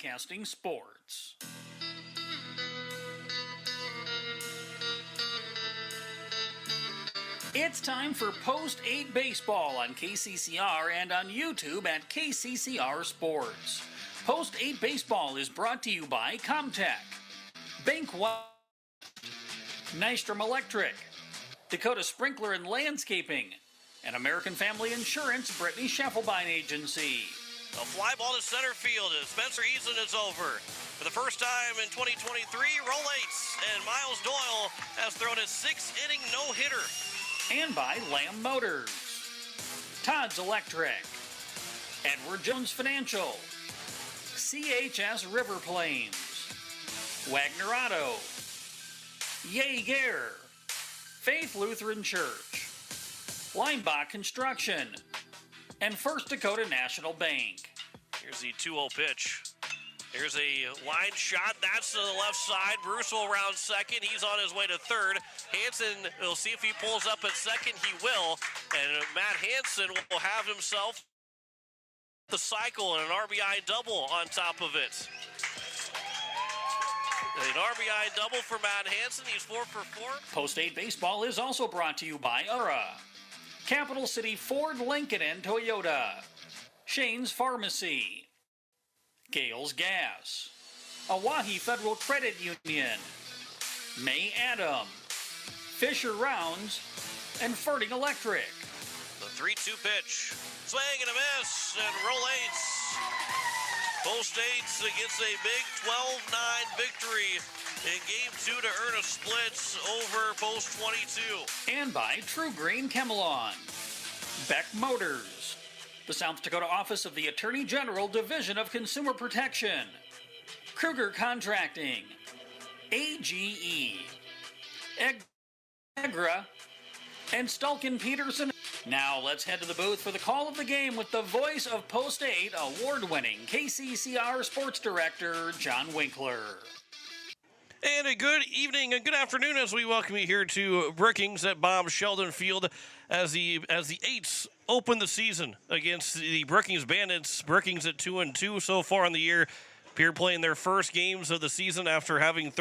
Broadcasting Sports. It's time for Post 8 Baseball on KCCR and on YouTube at KCCR Sports. Post 8 Baseball is brought to you by Comtech, Bankwise, Nystrom Electric, Dakota Sprinkler and Landscaping, and American Family Insurance Brittany Schaffelbein Agency. A fly ball to center field as Spencer Eason is over. For the first time in 2023, Rollates and Miles Doyle has thrown a sixth-inning no-hitter. And by Lamb Motors, Todd's Electric, Edward Jones Financial, CHS River Plains, Wagner Auto, Jaeger, Faith Lutheran Church, Leinbach Construction, and First Dakota National Bank. Here's the 2-0 pitch. Here's a line shot. That's to the left side. Bruce will round second. He's on his way to third. Hansen will see if he pulls up at second. He will. And Matt Hansen will have himself the cycle and an RBI double on top of it. An RBI double for Matt Hansen. He's 4 for 4. Post 8 Baseball is also brought to you by Ura, Capital City Ford, Lincoln, and Toyota, Shane's Pharmacy, Gales Gas, Oahe Federal Credit Union, May Adam, Fisher Rounds, and Ferding Electric. The 3-2 pitch. Swing and a miss, and Rollates. Post 8 gets a big 12-9 victory in Game 2 to earn a split over Post 22. And by True Green Chemelon, Beck Motors, the South Dakota Office of the Attorney General Division of Consumer Protection, Kruger Contracting, AGE, Egra, and Stulkin Peterson. Now let's head to the booth for the call of the game with the voice of Post 8 award-winning KCCR Sports Director John Winkler. And a good evening, a good afternoon as we welcome you here to Brookings at Bob Sheldon Field as the Eights open the season against the Brookings Bandits. Brookings at 2-2 so far in the year. Pierre playing their first games of the season after having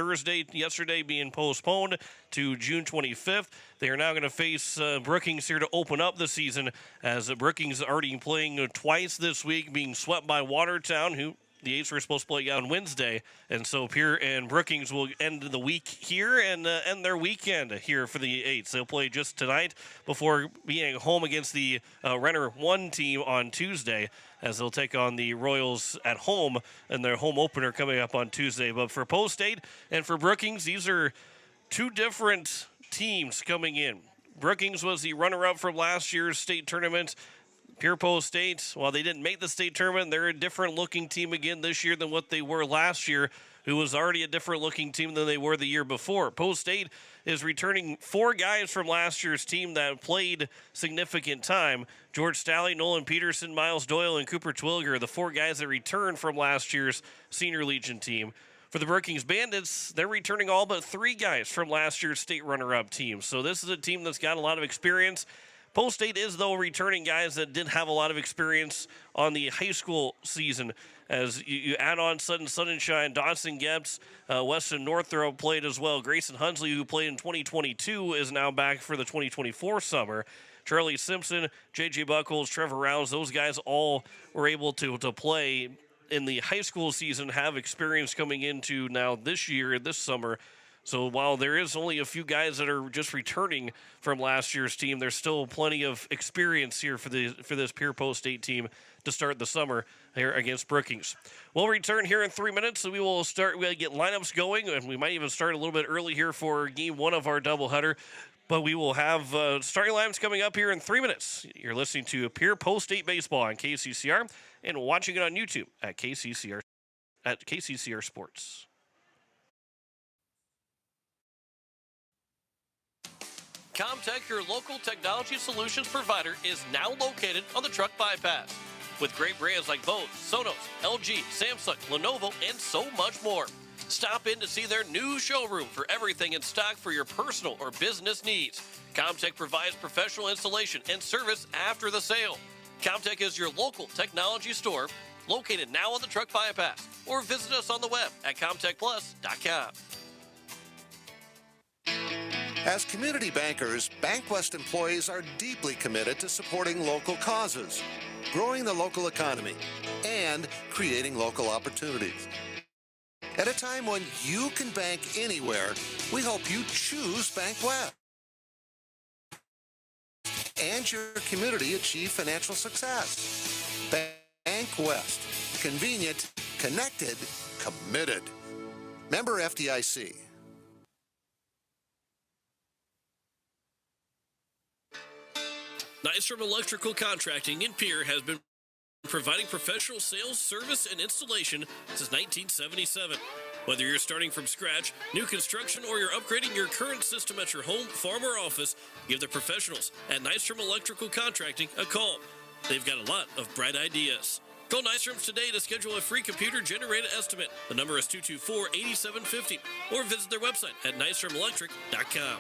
yesterday being postponed to June 25th. They are now going to face Brookings here to open up the season, as Brookings already playing twice this week, being swept by Watertown, who the Eights were supposed to play on Wednesday. And so Pierre and Brookings will end the week here and end their weekend here for the Eights. They'll play just tonight before being home against the Renner 1 team on Tuesday, as they'll take on the Royals at home and their home opener coming up on Tuesday. But for Post 8 and for Brookings, these are two different teams coming in. Brookings was the runner-up from last year's state tournament. Pierre Post 8, while they didn't make the state tournament, they're a different-looking team again this year than what they were last year, who was already a different-looking team than they were the year before. Post 8 is returning 4 guys from last year's team that played significant time. George Stalley, Nolan Peterson, Miles Doyle, and Cooper Twilger, the 4 guys that returned from last year's Senior Legion team. For the Brookings Bandits, they're returning all but 3 guys from last year's state runner-up team. So this is a team that's got a lot of experience. Post 8 is, though, returning guys that didn't have a lot of experience on the high school season. As you add on Sudden Sunshine, Dawson Gebs, Weston Northrop played as well. Grayson Hunsley, who played in 2022, is now back for the 2024 summer. Charlie Simpson, J.J. Buckles, Trevor Rounds, those guys all were able to play in the high school season, have experience coming into now this year, this summer. So while there is only a few guys that are just returning from last year's team, there's still plenty of experience here for this Pierre Post 8 team to start the summer here against Brookings. We'll return here in 3 minutes, so we'll get lineups going, and we might even start a little bit early here for Game 1 of our doubleheader. But we will have starting lineups coming up here in 3 minutes. You're listening to Pierre Post 8 Baseball on KCCR and watching it on YouTube at KCCR Sports. Comtech, your local technology solutions provider, is now located on the Truck Bypass. With great brands like Bose, Sonos, LG, Samsung, Lenovo, and so much more. Stop in to see their new showroom for everything in stock for your personal or business needs. Comtech provides professional installation and service after the sale. Comtech is your local technology store located now on the truck bypass, or visit us on the web at comtechplus.com. As community bankers, BankWest employees are deeply committed to supporting local causes, growing the local economy, and creating local opportunities. At a time when you can bank anywhere, we hope you choose BankWest and your community achieve financial success. BankWest. Convenient, connected, committed. Member FDIC. Nystrom Electrical Contracting in Pierre has been providing professional sales, service, and installation since 1977. Whether you're starting from scratch, new construction, or you're upgrading your current system at your home, farm, or office, give the professionals at Nystrom Electrical Contracting a call. They've got a lot of bright ideas. Call Nystrom's today to schedule a free computer-generated estimate. The number is 224-8750, or visit their website at nystromelectric.com.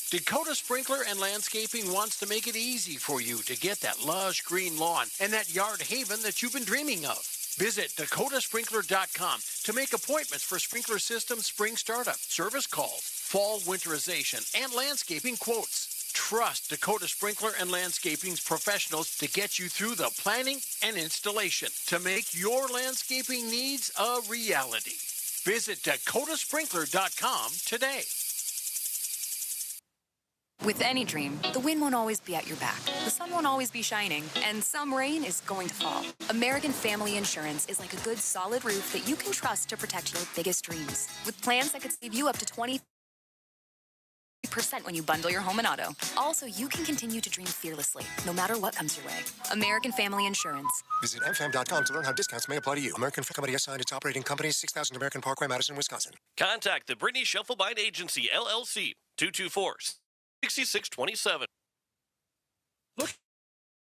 Dakota Sprinkler and Landscaping wants to make it easy for you to get that lush green lawn and that yard haven that you've been dreaming of. Visit dakotasprinkler.com to make appointments for sprinkler system spring startup, service calls, fall winterization, and landscaping quotes. Trust Dakota Sprinkler and Landscaping's professionals to get you through the planning and installation to make your landscaping needs a reality. Visit dakotasprinkler.com today. With any dream, the wind won't always be at your back. The sun won't always be shining, and some rain is going to fall. American Family Insurance is like a good, solid roof that you can trust to protect your biggest dreams. With plans that could save you up to 20% when you bundle your home and auto. Also, you can continue to dream fearlessly, no matter what comes your way. American Family Insurance. Visit mfam.com to learn how discounts may apply to you. American Company assigned its operating company, 6000 American Parkway, Madison, Wisconsin. Contact the Brittany Scheffelbein Agency, LLC, 224-6627. Look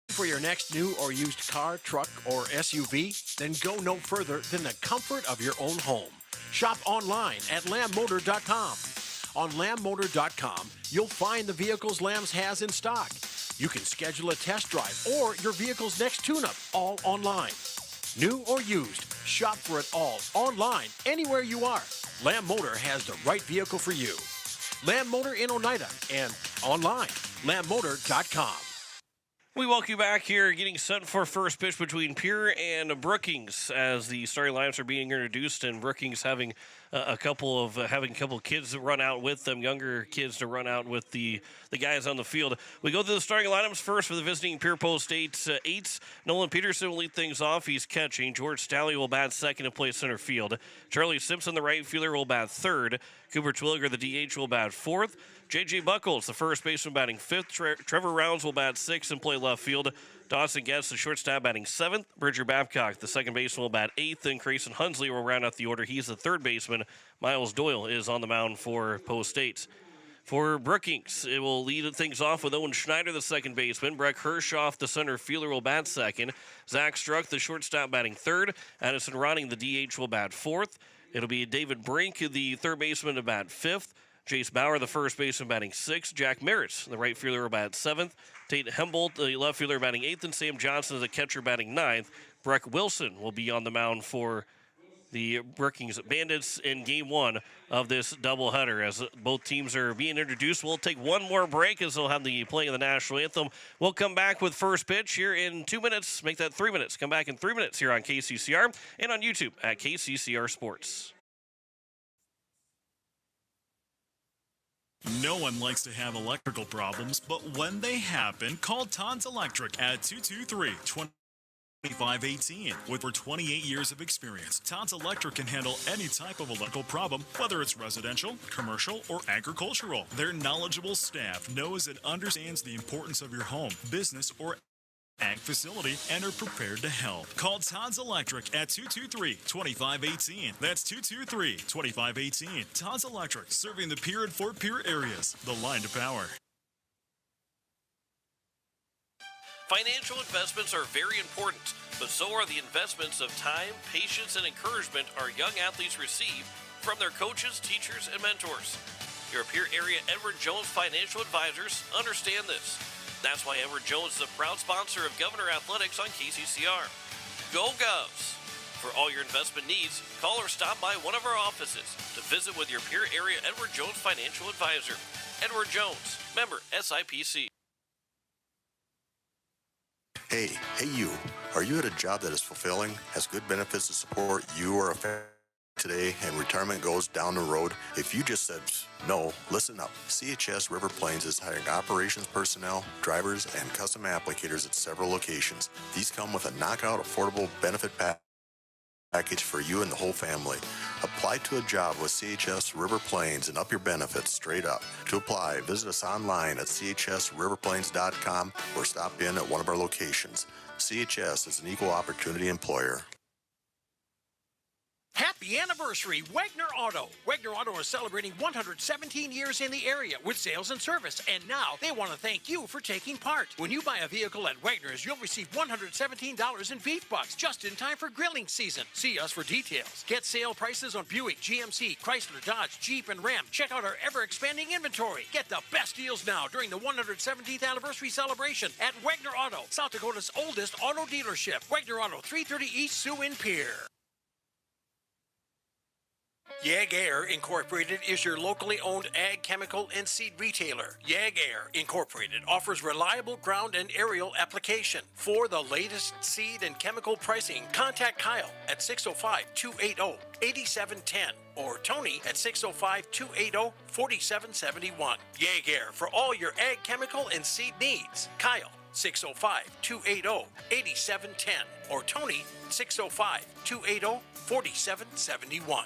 for your next new or used car, truck, or SUV? Then go no further than the comfort of your own home. Shop online at lambmotor.com. On lambmotor.com, you'll find the vehicles Lambs has in stock. You can schedule a test drive or your vehicle's next tune-up all online. New or used, shop for it all online anywhere you are. Lamb Motor has the right vehicle for you. Lamb Motor in Oneida and online, lambmotor.com. We welcome you back here, getting set for first pitch between Pierre and Brookings as the starting lineups are being introduced, and Brookings having a couple of kids to run out with them, younger kids to run out with the guys on the field. We go through the starting lineups first for the visiting Pierre Post eights. Nolan Peterson will lead things off. He's catching. George Staley will bat second and play center field. Charlie Simpson, the right fielder, will bat third. Cooper Twilliger, the DH, will bat fourth. J.J. Buckles, the first baseman, batting fifth. Trevor Rounds will bat sixth and play left field. Dawson Getz, the shortstop, batting seventh. Bridger Babcock, the second baseman, will bat eighth. And Grayson Hunsley will round out the order. He's the third baseman. Miles Doyle is on the mound for Post States. For Brookings, it will lead things off with Owen Schneider, the second baseman. Breck Hershoff, the center fielder, will bat second. Zach Struck, the shortstop, batting third. Addison Ronning, the DH, will bat fourth. It'll be David Brink, the third baseman, to bat fifth. Jace Bauer, the first baseman, batting sixth. Jack Merritt, the right fielder, will bat seventh. Tate Hembolt, the left fielder, batting eighth. And Sam Johnson, the catcher, batting ninth. Breck Wilson will be on the mound for the Brookings Bandits in Game 1 of this doubleheader. As both teams are being introduced, we'll take one more break as they'll have the playing of the national anthem. We'll come back with first pitch here in 2 minutes. Make that 3 minutes. Come back in 3 minutes here on KCCR and on YouTube at KCCR Sports. No one likes to have electrical problems, but when they happen, call Todd's Electric at 223-2518. With over 28 years of experience, Todd's Electric can handle any type of electrical problem, whether it's residential, commercial, or agricultural. Their knowledgeable staff knows and understands the importance of your home, business, or ag facility and are prepared to help. Call Todd's Electric at 223-2518. That's 223-2518. Todd's Electric, serving the Pierre and Fort Pierre areas. The line to power. Financial investments are very important, but so are the investments of time, patience, and encouragement our young athletes receive from their coaches, teachers, and mentors. Your Pierre area Edward Jones financial advisors understand this. That's why Edward Jones is a proud sponsor of Governor Athletics on KCCR. Go Govs! For all your investment needs, call or stop by one of our offices to visit with your Pierre area Edward Jones financial advisor. Edward Jones, member SIPC. Hey you. Are you at a job that is fulfilling, has good benefits to support you or a family today, and retirement goes down the road? If you just said no, listen up. CHS River Plains is hiring operations personnel, drivers, and custom applicators at several locations. These come with a knockout affordable benefit package for you and the whole family. Apply to a job with CHS River Plains and up your benefits straight up. To apply, visit us online at chsriverplains.com or stop in at one of our locations. CHS is an equal opportunity employer. Happy anniversary, Wagner Auto. Wagner Auto is celebrating 117 years in the area with sales and service, and now they want to thank you for taking part. When you buy a vehicle at Wagner's, you'll receive $117 in beef bucks just in time for grilling season. See us for details. Get sale prices on Buick, GMC, Chrysler, Dodge, Jeep, and Ram. Check out our ever-expanding inventory. Get the best deals now during the 117th anniversary celebration at Wagner Auto, South Dakota's oldest auto dealership. Wagner Auto, 330 East Sioux in Pierre. Yag Air Incorporated is your locally owned ag, chemical, and seed retailer. Yag Air Incorporated offers reliable ground and aerial application. For the latest seed and chemical pricing, contact Kyle at 605-280-8710 or Tony at 605-280-4771. Yag Air for all your ag, chemical, and seed needs. Kyle, 605-280-8710 or Tony, 605-280-4771.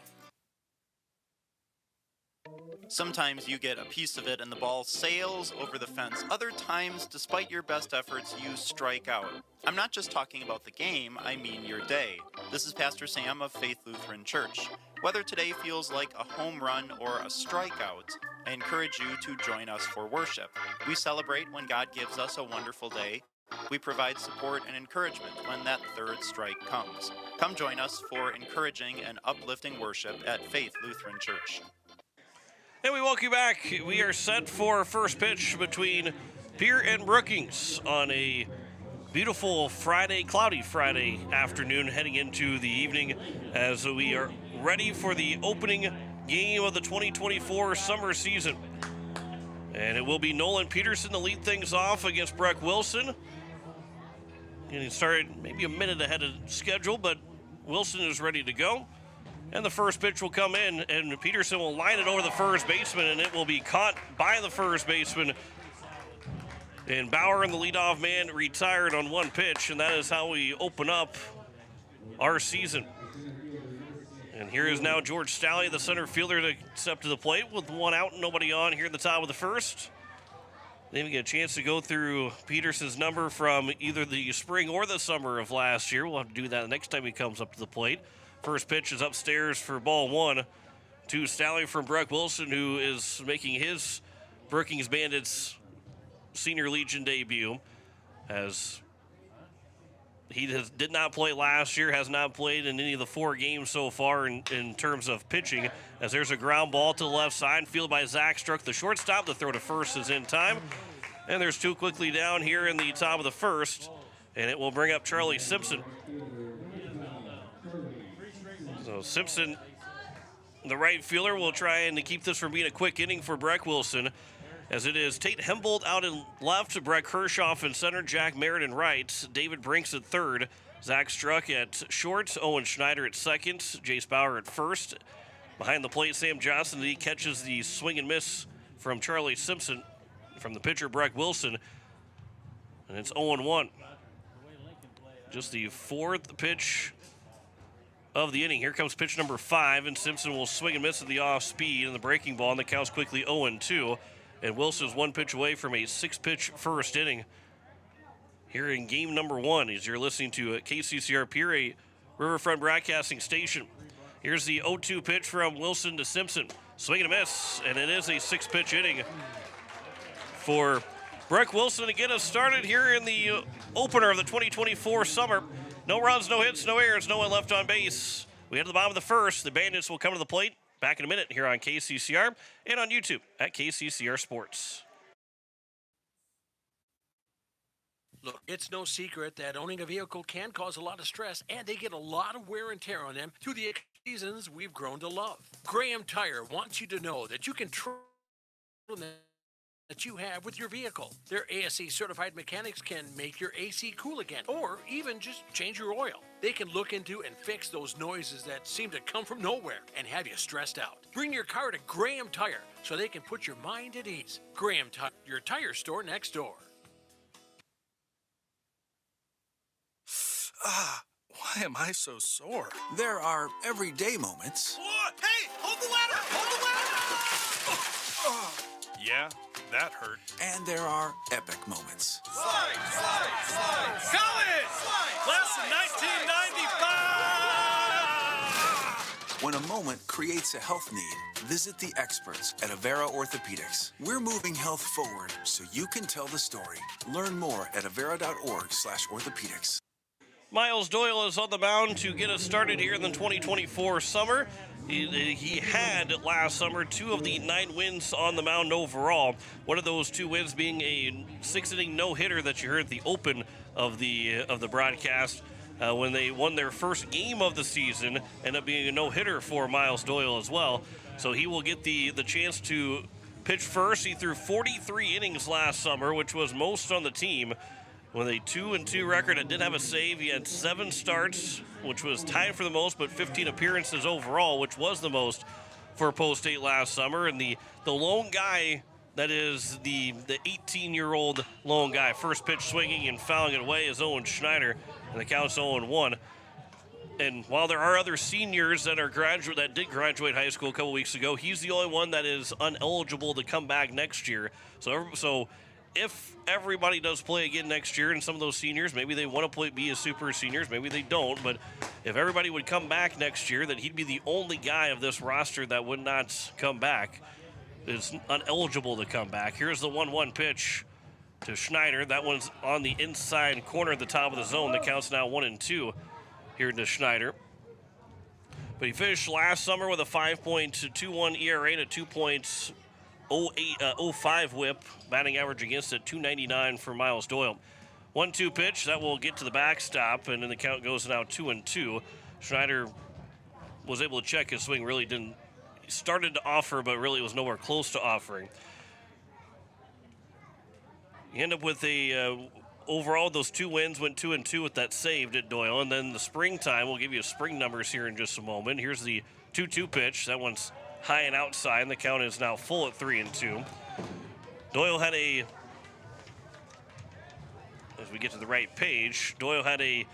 Sometimes you get a piece of it and the ball sails over the fence. Other times, despite your best efforts, you strike out. I'm not just talking about the game, I mean your day. This is Pastor Sam of Faith Lutheran Church. Whether today feels like a home run or a strikeout, I encourage you to join us for worship. We celebrate when God gives us a wonderful day. We provide support and encouragement when that third strike comes. Come join us for encouraging and uplifting worship at Faith Lutheran Church. And we welcome you back. We are set for first pitch between Pierre and Brookings on a beautiful Friday, cloudy Friday afternoon, heading into the evening as we are ready for the opening game of the 2024 summer season. And it will be Nolan Peterson to lead things off against Breck Wilson. Getting started maybe a minute ahead of schedule, but Wilson is ready to go. And the first pitch will come in, and Peterson will line it over the first baseman, and it will be caught by the first baseman. And Bauer and the leadoff man retired on one pitch, and that is how we open up our season. And here is now George Staley, the center fielder, to step to the plate with one out and nobody on here in the top of the first. Then we get a chance to go through Peterson's number from either the spring or the summer of last year. We'll have to do that the next time he comes up to the plate. First pitch is upstairs for ball one to Staley from Breck Wilson, who is making his Brookings Bandits Senior Legion debut, as he did not play last year, has not played in any of the four games so far in terms of pitching, as there's a ground ball to the left side, fielded by Zach Struck, the shortstop. The throw to first is in time, and there's two quickly down here in the top of the first, and it will bring up Charlie Simpson. So Simpson, the right fielder, will try and keep this from being a quick inning for Breck Wilson, as it is Tate Hembold out in left, Breck Kershoff in center, Jack Merritt in right, David Brinks at third, Zach Struck at short, Owen Schneider at second, Jace Bauer at first. Behind the plate, Sam Johnson, he catches the swing and miss from Charlie Simpson from the pitcher Breck Wilson, and it's 0-1. Just the fourth pitch of the inning. Here comes pitch number 5, and Simpson will swing and miss at the off speed and the breaking ball, and the count's quickly 0-2. And Wilson's one pitch away from a 6-pitch first inning here in game number 1 as you're listening to KCCR Pierre Riverfront Broadcasting Station. Here's the 0-2 pitch from Wilson to Simpson. Swing and a miss, and it is a 6-pitch inning for Breck Wilson to get us started here in the opener of the 2024 summer. No runs, no hits, no errors, no one left on base. We head to the bottom of the first. The Bandits will come to the plate. Back in a minute here on KCCR and on YouTube at KCCR Sports. Look, it's no secret that owning a vehicle can cause a lot of stress, and they get a lot of wear and tear on them through the seasons we've grown to love. Graham Tire wants you to know that you can trust that you have with your vehicle. Their ASE certified mechanics can make your AC cool again, or even just change your oil. They can look into and fix those noises that seem to come from nowhere and have you stressed out. Bring your car to Graham Tire so they can put your mind at ease. Graham Tire, your tire store next door. Why am I so sore? There are everyday moments. What? Hey, hold the ladder! Hold the ladder! Yeah, that hurt. And there are epic moments. Slide, slide, slide! College! Slide! Class of 1995! When a moment creates a health need, visit the experts at Avera Orthopedics. We're moving health forward so you can tell the story. Learn more at avera.org/orthopedics. Miles Doyle is on the mound to get us started here in the 2024 summer. He had last summer 2 of the 9 wins on the mound overall. One of those 2 wins being a 6-inning no-hitter that you heard at the open of the broadcast when they won their first game of the season. Ended up being a no-hitter for Miles Doyle as well. So he will get the chance to pitch first. He threw 43 innings last summer, which was most on the team. With a 2-2 record, it did have a save. He had 7 starts, which was tied for the most, but 15 appearances overall, which was the most for Post 8 last summer. And the lone guy, that is the 18-year-old lone guy, first pitch swinging and fouling it away, is Owen Schneider, and the count's 0-1. And while there are other seniors that did graduate high school a couple weeks ago, he's the only one that is ineligible to come back next year. So if everybody does play again next year, and some of those seniors, maybe they want to be as super seniors, maybe they don't, but if everybody would come back next year, then he'd be the only guy of this roster that would not come back, is ineligible to come back. Here's the 1-1 pitch to Schneider. That one's on the inside corner at the top of the zone. The count's now 1-2 here to Schneider. But he finished last summer with a 5.21 ERA to 2.05 whip, batting average against it, 299 for Miles Doyle. 1-2 pitch, that will get to the backstop, and then the count goes now 2-2. Schneider was able to check his swing, really started to offer, but really was nowhere close to offering. You end up with overall, those 2 wins went 2-2 with that saved at Doyle, and then the springtime, we'll give you spring numbers here in just a moment. Here's the 2-2 pitch, that one's high and outside, and the count is now full at 3-2. Doyle had as we get to the right page, Doyle had a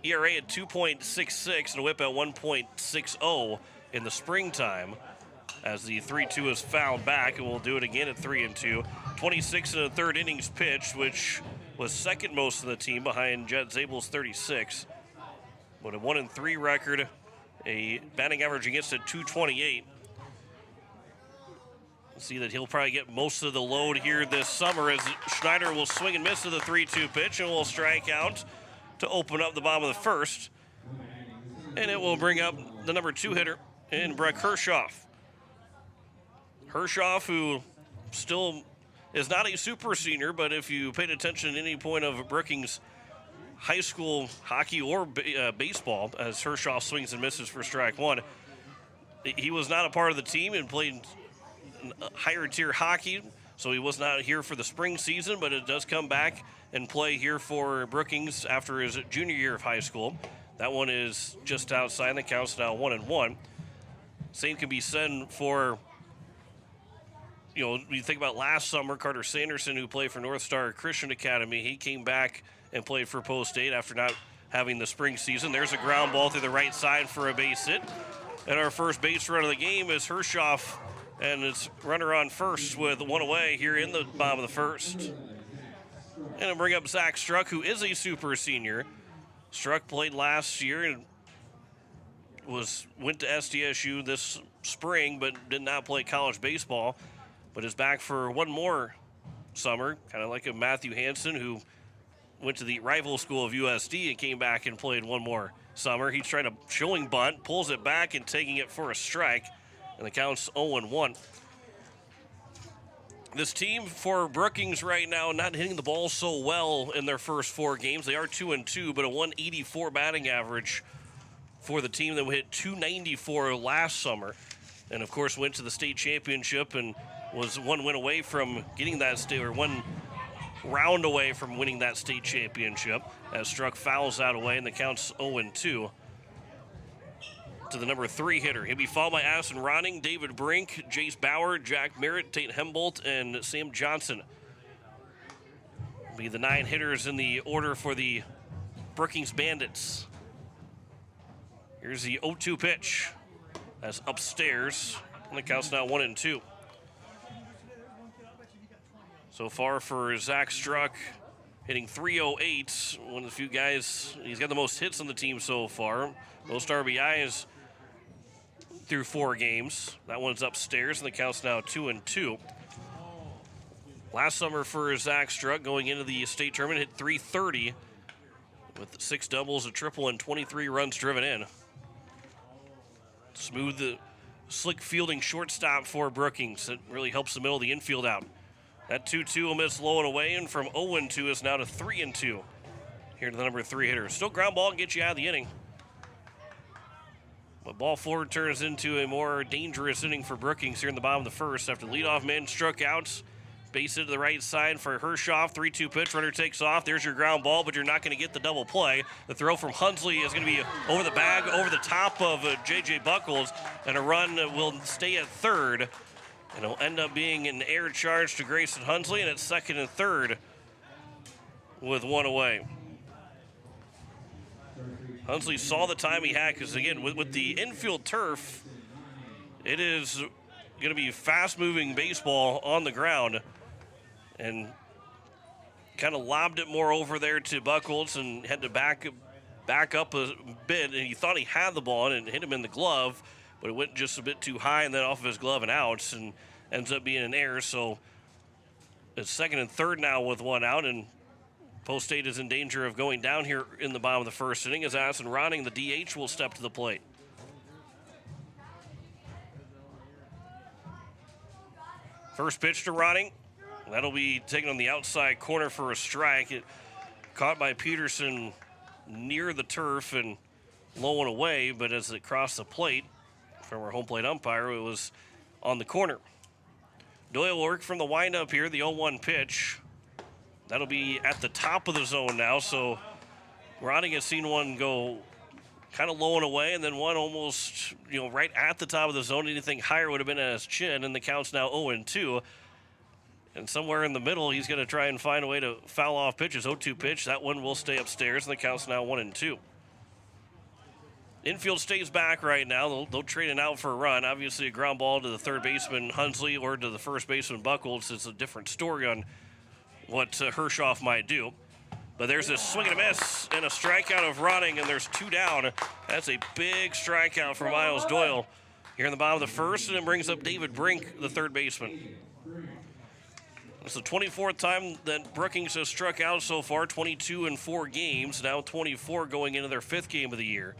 ERA at 2.66 and a whip at 1.60 in the springtime, as the 3-2 is fouled back, and we'll do it again at 3-2. 26 1/3 innings pitched, which was second most of the team behind Jet Zabel's 36. But a 1-3 record, a batting average against it 228. See that he'll probably get most of the load here this summer, as Schneider will swing and miss to the 3-2 pitch and will strike out to open up the bottom of the first. And it will bring up the number 2 hitter in Breck Hershoff. Hershoff, who still is not a super senior, but if you paid attention at any point of Brookings high school hockey or baseball, as Hershoff swings and misses for strike 1, he was not a part of the team and played higher tier hockey, so he was not here for the spring season, but it does come back and play here for Brookings after his junior year of high school. That one is just outside, the count's now 1-1. Same can be said for, you think about last summer, Carter Sanderson, who played for North Star Christian Academy. He came back and played for Post 8 after not having the spring season. There's a ground ball through the right side for a base hit. And our first base run of the game is Hershoff, and it's runner on first with 1 away here in the bottom of the first. And I'll bring up Zach Struck, who is a super senior. Struck played last year and went to SDSU this spring, but did not play college baseball, but is back for one more summer, kind of like a Matthew Hansen, who went to the rival school of USD and came back and played one more summer. He's trying to showing bunt, pulls it back and taking it for a strike, and the count's 0-1. This team for Brookings right now not hitting the ball so well in their first 4 games. They are 2-2, but a 184 batting average for the team that hit 294 last summer. And, of course, went to the state championship and was one win away from getting that state, or one round away from winning that state championship, as Struck fouls that away, and the count's 0-2 to the number 3 hitter. He'll be followed by Addison Ronning, David Brink, Jace Bauer, Jack Merritt, Tate Hembolt, and Sam Johnson. Be the 9 hitters in the order for the Brookings Bandits. Here's the 0-2 pitch. That's upstairs, and the count's now 1-2. So far for Zach Struck, hitting .308, one of the few guys, he's got the most hits on the team so far. Most RBIs through 4 games. That one's upstairs, and the count's now 2-2. Last summer for Zach Struck, going into the state tournament, hit .330 with 6 doubles, a triple, and 23 runs driven in. Smooth, slick fielding shortstop for Brookings. That really helps the middle of the infield out. That 2-2 will miss low and away, and from 0-2 is now to 3-2. Here to the number 3 hitter. Still ground ball and get you out of the inning. But ball 4 turns into a more dangerous inning for Brookings here in the bottom of the first. After the leadoff man struck out, base hit to the right side for Hershoff. 3-2 pitch, runner takes off. There's your ground ball, but you're not going to get the double play. The throw from Hunsley is going to be over the bag, over the top of J.J. Buckles, and a run will stay at third. And it'll end up being an air charge to Grayson Hunsley, and it's second and third with 1 away. Hunsley saw the time he had, because, again, with the infield turf, it is going to be fast-moving baseball on the ground. And kind of lobbed it more over there to Buckles and had to back up a bit. And he thought he had the ball and it hit him in the glove, but it went just a bit too high and then off of his glove and outs, and ends up being an error. So it's second and third now with 1 out, and Post State is in danger of going down here in the bottom of the first inning as Addison Ronning, the DH, will step to the plate. First pitch to Ronning. That'll be taken on the outside corner for a strike. It caught by Peterson near the turf and low and away, but as it crossed the plate from our home plate umpire, it was on the corner. Doyle will work from the windup here, the 0-1 pitch. That'll be at the top of the zone now, so Ronning has seen one go kind of low and away, and then one almost, right at the top of the zone. Anything higher would have been at his chin, and the count's now 0-2. And somewhere in the middle, he's going to try and find a way to foul off pitches. 0-2 pitch, that one will stay upstairs, and the count's now 1-2. Infield stays back right now. They'll trade it out for a run. Obviously, a ground ball to the third baseman, Hunsley, or to the first baseman, Buckles, is a different story on what Hershoff might do. But there's a swing and a miss and a strikeout of Ronning, and there's 2 down. That's a big strikeout for Miles Doyle here in the bottom of the first, and it brings up David Brink, the third baseman. It's the 24th time that Brookings has struck out so far, 22 in 4 games, now 24 going into their 5th game of the year.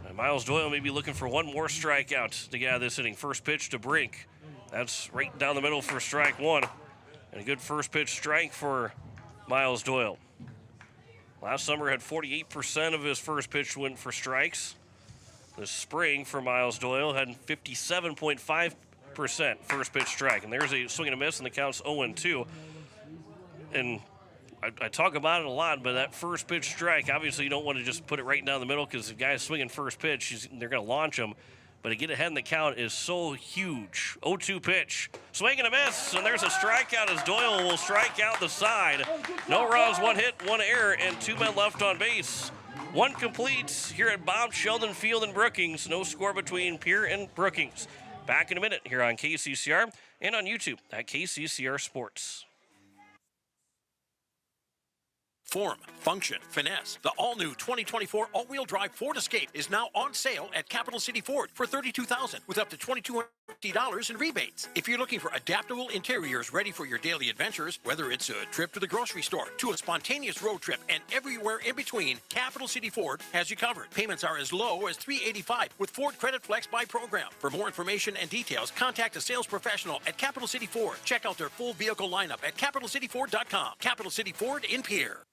And Miles Doyle may be looking for one more strikeout to get out of this inning. First pitch to Brink. That's right down the middle for strike 1. And a good first pitch strike for Miles Doyle. Last summer had 48% of his first pitch went for strikes. This spring for Miles Doyle had 57.5% first pitch strike. And there's a swing and a miss, and the count's 0-2. And I talk about it a lot, but that first pitch strike, obviously you don't want to just put it right down the middle, because the guy's swinging first pitch, they're going to launch him. But to get ahead in the count is so huge. 0-2 pitch. Swing and a miss, and there's a strikeout as Doyle will strike out the side. No runs, 1 hit, 1 error, and 2 men left on base. 1 complete here at Bob Sheldon Field in Brookings. No score between Pierre and Brookings. Back in a minute here on KCCR and on YouTube at KCCR Sports. Form, function, finesse. The all-new 2024 all-wheel drive Ford Escape is now on sale at Capital City Ford for $32,000 with up to $2,200 $50 in rebates. If you're looking for adaptable interiors ready for your daily adventures, whether it's a trip to the grocery store, to a spontaneous road trip, and everywhere in between, Capital City Ford has you covered. Payments are as low as $385 with Ford Credit Flex by program. For more information and details, contact a sales professional at Capital City Ford. Check out their full vehicle lineup at CapitalCityFord.com. Capital City Ford in Pierre.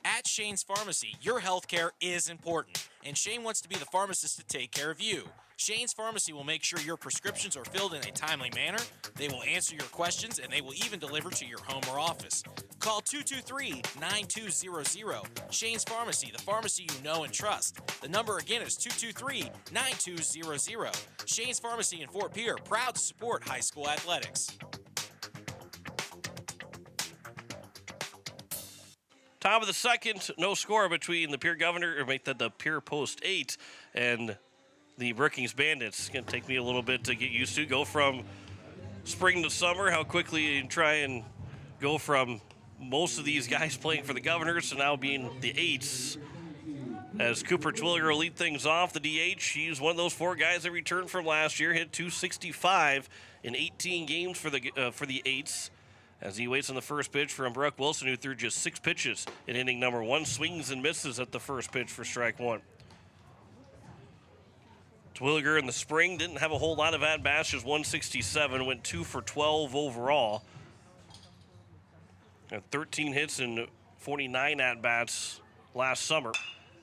At Shane's Pharmacy, your health care is important, and Shane wants to be the pharmacist to take care of you. Shane's Pharmacy will make sure your prescriptions are filled in a timely manner, they will answer your questions, and they will even deliver to your home or office. Call 223-9200. Shane's Pharmacy, the pharmacy you know and trust. The number again is 223-9200. Shane's Pharmacy in Fort Pierre, proud to support high school athletics. Top of the second, no score between the Pierre Governor, or make that the Pierre Post 8 and the Brookings Bandits. It's going to take me a little bit to get used to. Go from spring to summer, how quickly you try and go from most of these guys playing for the Governors to now being the 8s. As Cooper Twilliger will lead things off, the DH, he's one of those 4 guys that returned from last year, hit .265 in 18 games for the 8s. As he waits on the first pitch from Brock Wilson, who threw just 6 pitches in inning number 1. Swings and misses at the first pitch for strike 1. Twilliger in the spring didn't have a whole lot of at-bats, just 167, went 2 for 12 overall. Had 13 hits and 49 at-bats last summer.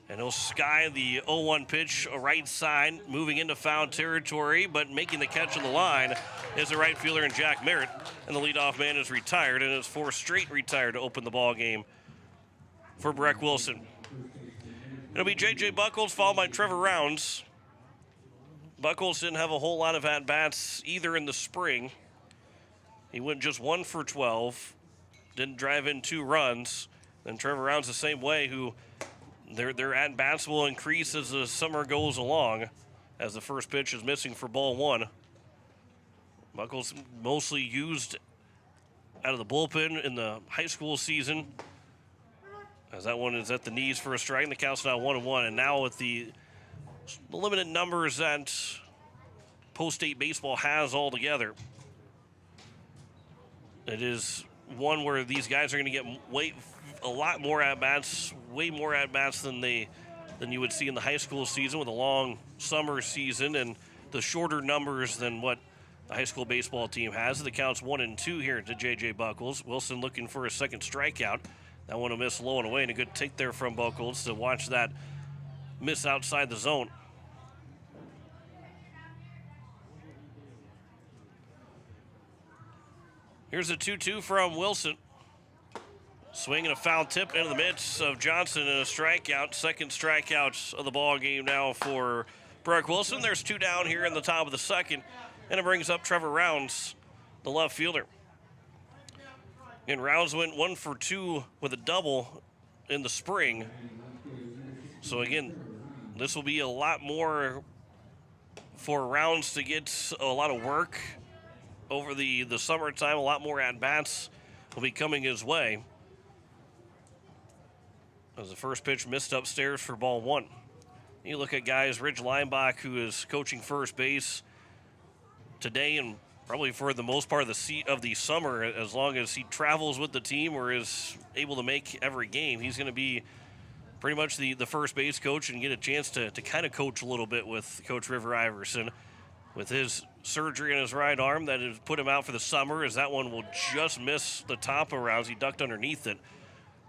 And he'll sky the 0-1 pitch, a right side, moving into foul territory, but making the catch on the line is the right fielder in Jack Merritt. And the leadoff man is retired, and it's 4 straight retired to open the ball game for Breck Wilson. It'll be J.J. Buckles, followed by Trevor Rounds. Buckles didn't have a whole lot of at-bats either in the spring. He went just 1 for 12, didn't drive in 2 runs. And Trevor Rounds the same way, who their at-bats will increase as the summer goes along, as the first pitch is missing for ball 1. Buckles mostly used out of the bullpen in the high school season, as that one is at the knees for a strike, and the count's now 1-1. And now with the limited numbers that post-8 baseball has altogether, it is one where these guys are going to get a lot more at-bats, way more at-bats than you would see in the high school season, with a long summer season and the shorter numbers than what the high school baseball team has. The count's 1-2 here to J.J. Buckles. Wilson looking for a second strikeout. That one will miss low and away, and a good take there from Buckles to watch that miss outside the zone. Here's a 2-2 from Wilson. Swinging a foul tip into the midst of Johnson and a strikeout. Second strikeout of the ball game now for Brock Wilson. There's 2 down here in the top of the second, and it brings up Trevor Rounds, the left fielder. And Rounds went 1 for 2 with a double in the spring. So again, this will be a lot more for Rounds to get a lot of work over the summertime. A lot more at-bats will be coming his way, as the first pitch missed upstairs for ball 1. You look at guys, Rich Leinbach, who is coaching first base today and probably for the most part of the summer, as long as he travels with the team or is able to make every game. He's going to be pretty much the first base coach and get a chance to kind of coach a little bit with Coach River Iverson. With his surgery in his right arm that has put him out for the summer, as that one will just miss the top of Rounds. He ducked underneath it.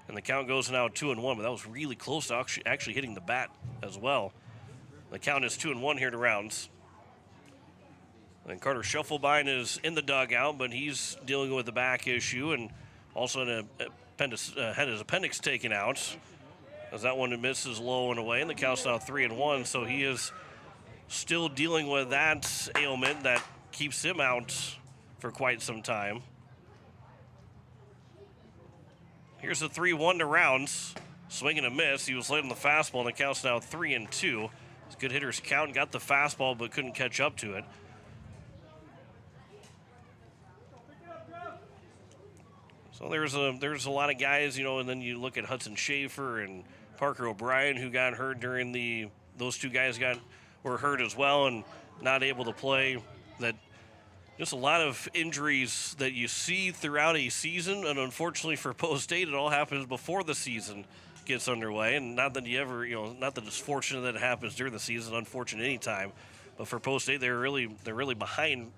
And the count goes now 2-1, but that was really close to actually hitting the bat as well. The count is 2-1 here to Rounds. And Carter Schuffelbein is in the dugout, but he's dealing with a back issue and also had his appendix taken out, as that one misses low and away, and the count's now 3-1. So he is still dealing with that ailment that keeps him out for quite some time. Here's the 3-1 to Rounds. Swing and a miss. He was late on the fastball, and the count's now 3-2. It's good hitters count. Got the fastball, but couldn't catch up to it. So there's a lot of guys, and then you look at Hudson Schaefer and Parker O'Brien, who got hurt during those 2 guys were hurt as well, and not able to play. That just a lot of injuries that you see throughout a season, and unfortunately for Post State, it all happens before the season gets underway. And not that you ever, not that it's fortunate that it happens during the season, unfortunate anytime. But for Post State, they're really behind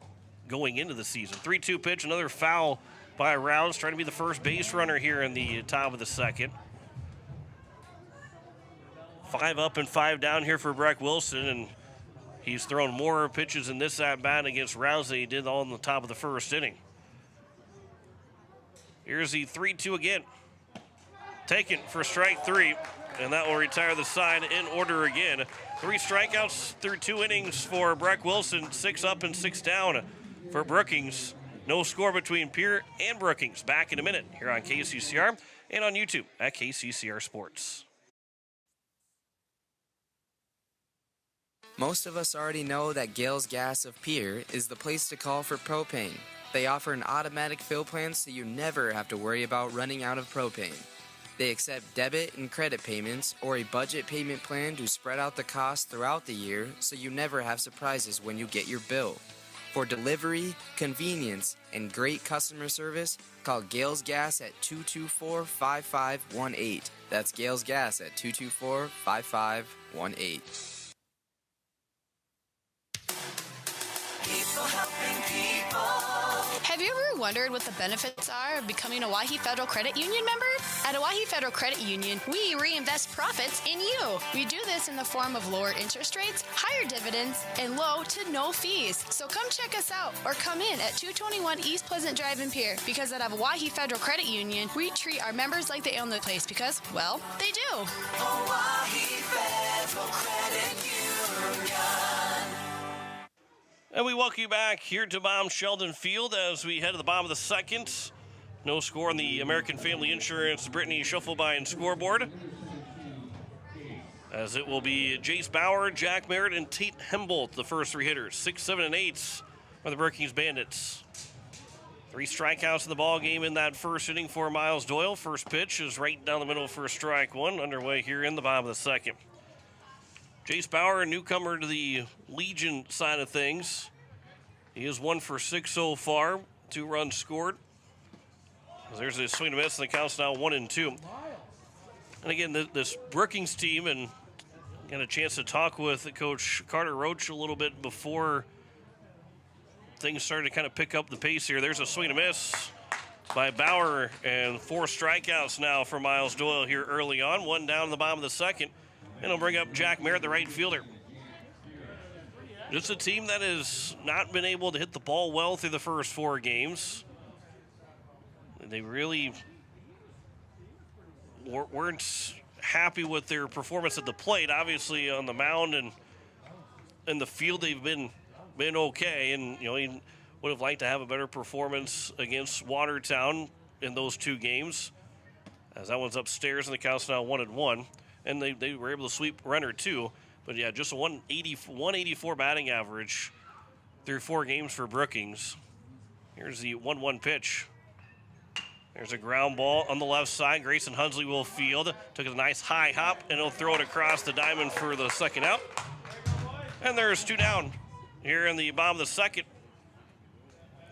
going into the season. 3-2 pitch, another foul by Rounds, trying to be the first base runner here in the top of the second. 5 up and 5 down here for Breck Wilson, and he's thrown more pitches in this at-bat against Rounds than he did all in the top of the first inning. Here's the 3-2 again. Taken for strike 3, and that will retire the side in order again. 3 strikeouts through 2 innings for Breck Wilson, 6 up and 6 down for Brookings. No score between Pierre and Brookings. Back in a minute here on KCCR and on YouTube at KCCR Sports. Most of us already know that Gales Gas of Pierre is the place to call for propane. They offer an automatic fill plan so you never have to worry about running out of propane. They accept debit and credit payments or a budget payment plan to spread out the cost throughout the year so you never have surprises when you get your bill. For delivery, convenience, and great customer service, call Gales Gas at 224-5518. That's Gales Gas at 224-5518. People helping people. Have you ever wondered what the benefits are of becoming a Wahi Federal Credit Union member? At Wahi Federal Credit Union, we reinvest profits in you. We do this in the form of lower interest rates, higher dividends, and low to no fees. So come check us out or come in at 221 East Pleasant Drive in Pierre, because at Wahi Federal Credit Union, we treat our members like they own the place because, well, they do. Wahi Federal Credit Union. And we welcome you back here to Mom Sheldon Field as we head to the bottom of the second. No score on the American Family Insurance Brittany Schuffelbein scoreboard, as it will be Jace Bauer, Jack Merritt, and Tate Hembolt, the first 3 hitters. 6, 7, and 8 are the Brookings Bandits. 3 strikeouts in the ball game in that first inning for Miles Doyle. First pitch is right down the middle for strike 1, underway here in the bottom of the second. Jace Bauer, a newcomer to the Legion side of things. He is 1 for 6 so far, 2 runs scored. There's a swing and miss, and the count's now 1-2. And again, this Brookings team, and got a chance to talk with Coach Carter Roach a little bit before things started to kind of pick up the pace here. There's a swing and miss by Bauer, and 4 strikeouts now for Miles Doyle here early on. 1 down in the bottom of the second. And he'll bring up Jack Merritt, the right fielder. Just a team that has not been able to hit the ball well through the first 4 games. They really weren't happy with their performance at the plate. Obviously, on the mound and in the field, they've been okay. And, he would have liked to have a better performance against Watertown in those 2 games, as that one's upstairs, and the count's now 1-1. And they were able to sweep Renner, too. But, yeah, just a 184 batting average through 4 games for Brookings. Here's the 1-1 pitch. There's a ground ball on the left side. Grayson Hunsley will field. Took a nice high hop, and he'll throw it across the diamond for the second out. And there's 2 down here in the bottom of the second.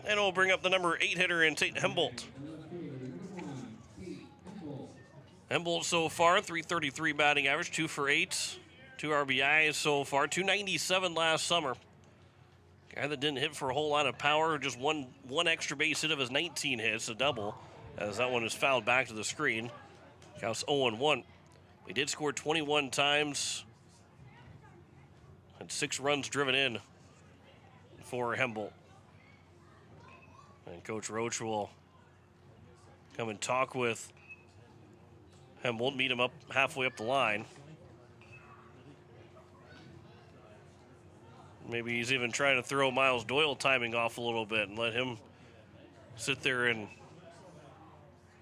And it'll bring up the number 8 hitter in Tate Hembolt. Hembolt so far, 333 batting average, 2 for 8, 2 RBIs so far, 297 last summer. Guy that didn't hit for a whole lot of power, just one extra base hit of his 19 hits, a double, as that one is fouled back to the screen. Counts 0-1. He did score 21 times, had 6 runs driven in for Hembolt. And Coach Roach will come and talk with Hembolt, meet him up halfway up the line. Maybe he's even trying to throw Miles Doyle timing off a little bit and let him sit there and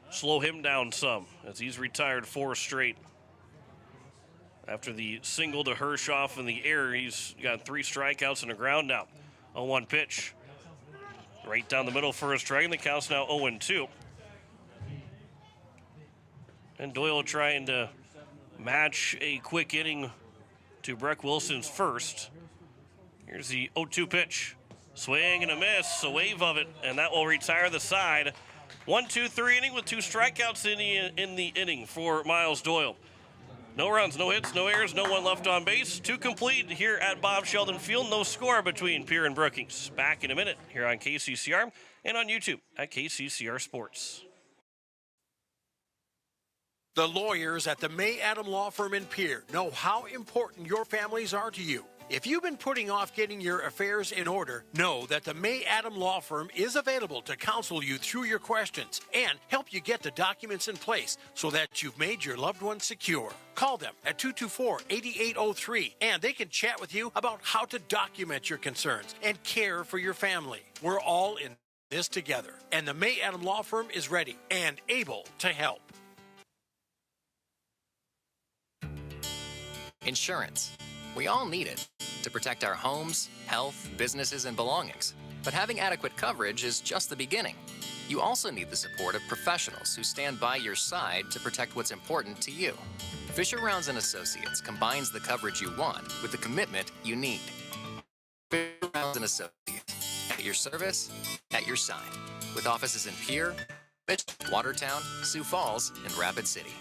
slow him down some, as he's retired 4 straight. After the single to Hirschoff in the air, he's got 3 strikeouts and a ground out. 0-1 pitch. Right down the middle for a strike, and the count's now 0-2. And Doyle trying to match a quick inning to Breck Wilson's first. Here's the 0-2 pitch. Swing and a miss, a wave of it, and that will retire the side. 1-2-3 inning with 2 strikeouts in the inning for Miles Doyle. No runs, no hits, no errors, no one left on base. 2 complete here at Bob Sheldon Field. No score between Pierre and Brookings. Back in a minute here on KCCR and on YouTube at KCCR Sports. The lawyers at the May Adam Law Firm in Pierre know how important your families are to you. If you've been putting off getting your affairs in order, know that the May Adam Law Firm is available to counsel you through your questions and help you get the documents in place so that you've made your loved ones secure. Call them at 224-8803 and they can chat with you about how to document your concerns and care for your family. We're all in this together, and the May Adam Law Firm is ready and able to help. Insurance. We all need it to protect our homes, health, businesses, and belongings. But having adequate coverage is just the beginning. You also need the support of professionals who stand by your side to protect what's important to you. Fisher Rounds & Associates combines the coverage you want with the commitment you need. Fisher Rounds & Associates. At your service, at your side. With offices in Pierre, Watertown, Sioux Falls, and Rapid City.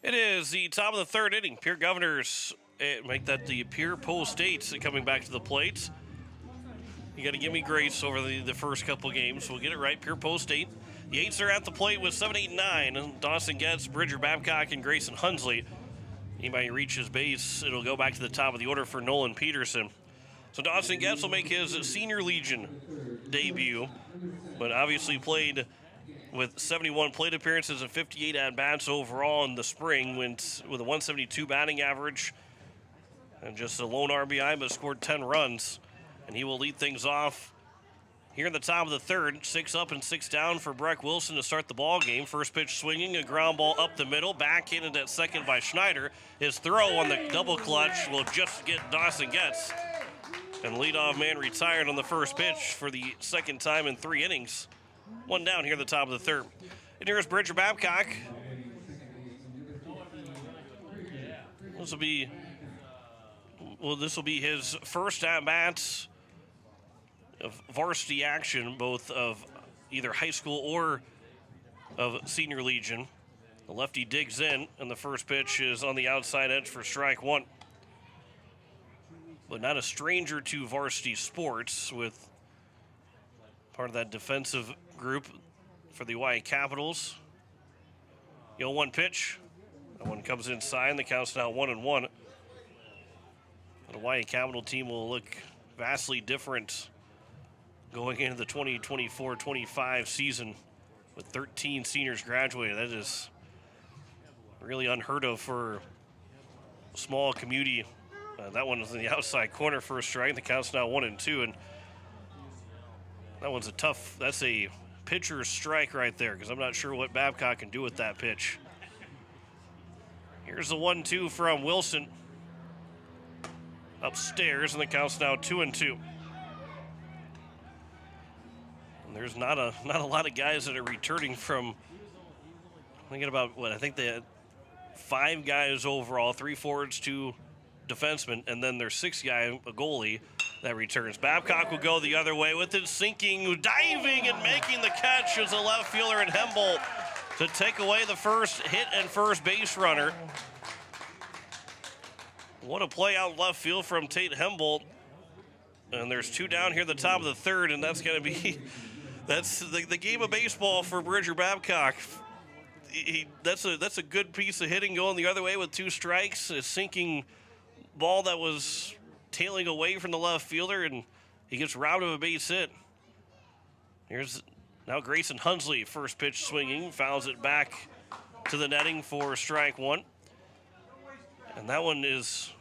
It is the top of the 3rd inning. Pierre Governors make that the Pierre Post 8 coming back to the plate. You got to give me grace over the first couple games. We'll get it right. Pierre Post 8. The 8s are at the plate with 7, 8, 9. Dawson Getz, Bridger Babcock, and Grayson Hunsley. Anybody reaches base, it'll go back to the top of the order for Nolan Peterson. So Dawson Getz will make his Senior Legion debut, but obviously played with 71 plate appearances and 58 at-bats overall in the spring, went with a 172 batting average and just a lone RBI, but scored 10 runs. And he will lead things off here in the top of the 3rd. 6 up and 6 down for Breck Wilson to start the ball game. First pitch swinging, a ground ball up the middle, backhanded at second by Schneider. His throw on the double clutch will just get Dawson Getz. And leadoff man retired on the first pitch for the second time in 3 innings. 1 down here at the top of the 3rd. And here's Bridger Babcock. This will be his first at-bats of varsity action, both of either high school or of Senior Legion. The lefty digs in, and the first pitch is on the outside edge for strike 1. But not a stranger to varsity sports, with part of that defensive group for the Hawaii Capitals. The 0-1 pitch. That one comes inside. The count's now 1-1. The Hawaii Capital team will look vastly different going into the 2024-25 season with 13 seniors graduated. That is really unheard of for a small community. That one was in the outside corner for a strike. The count's now 1-2, and that one's that's a pitcher's strike right there, because I'm not sure what Babcock can do with that pitch. Here's the 1-2 from Wilson. Upstairs, and the count's now 2-2. And there's not a lot of guys that are returning from, thinking about I think they had 5 guys overall, 3 forwards, 2 defensemen, and then there's 6 guy, a goalie, that returns. Babcock will go the other way with it, sinking, diving, and making the catch as a left fielder in Hembolt to take away the first hit and first base runner. What a play out left field from Tate Hembolt. And there's 2 down here at the top of the 3rd, and that's going to be that's the game of baseball for Bridger Babcock. That's a good piece of hitting going the other way with 2 strikes, a sinking ball that was tailing away from the left fielder, and he gets robbed of a base hit. Here's now Grayson Hunsley, first pitch swinging, fouls it back to the netting for strike 1. And that one is,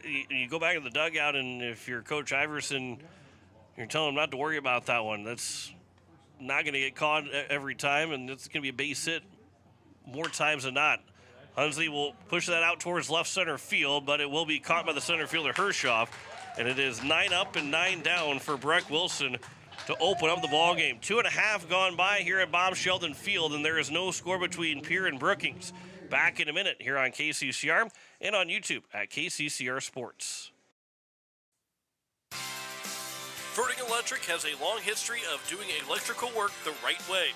you go back to the dugout, and if you're Coach Iverson, you're telling him not to worry about that one. That's not going to get caught every time, and it's going to be a base hit more times than not. Hunsley will push that out towards left center field, but it will be caught by the center fielder Hershoff. And it is 9 up and 9 down for Breck Wilson to open up the ball game. 2.5 gone by here at Bob Sheldon Field, and there is no score between Pierre and Brookings. Back in a minute here on KCCR and on YouTube at KCCR Sports. Verting Electric has a long history of doing electrical work the right way.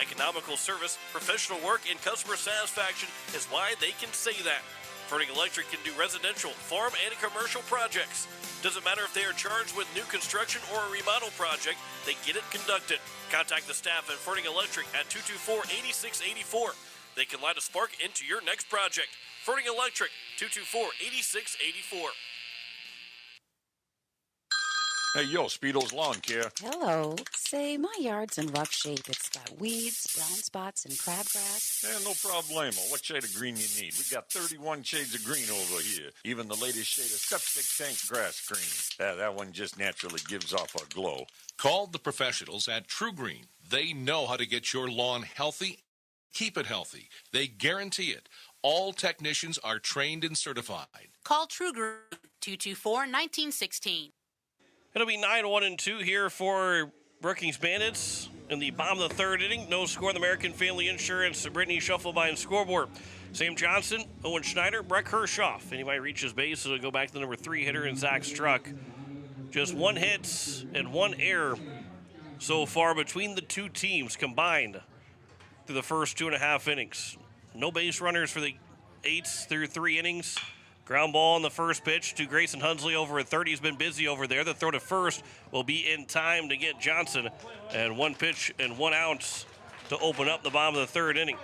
Economical service, professional work, and customer satisfaction is why they can say that. Verting Electric can do residential, farm, and commercial projects. Doesn't matter if they are charged with new construction or a remodel project, they get it conducted. Contact the staff at Verting Electric at 224-8684. They can light a spark into your next project. Verting Electric, 224-8684. Hey, yo, Speedo's Lawn Care. Hello. Say, my yard's in rough shape. It's got weeds, brown spots, and crabgrass. Yeah, no problemo. What shade of green you need? We got 31 shades of green over here. Even the latest shade of septic tank grass green. That one just naturally gives off a glow. Call the professionals at True Green. They know how to get your lawn healthy. Keep it healthy. They guarantee it. All technicians are trained and certified. Call True Green, 224-1916. It'll be 9-1-2 here for Brookings Bandits in the bottom of the third inning. No score in the American Family Insurance Brittany Shufflebine scoreboard. Sam Johnson, Owen Schneider, Breck Hershoff. Anybody reaches base, it'll go back to the number 3 hitter in Zach Struck. Just 1 hit and 1 error so far between the two teams combined through the first 2.5 innings. No base runners for the Eights through 3 innings. Ground ball on the first pitch to Grayson Hunsley over at third. He's been busy over there. The throw to first will be in time to get Johnson. And 1 pitch and 1 out to open up the bottom of the third inning.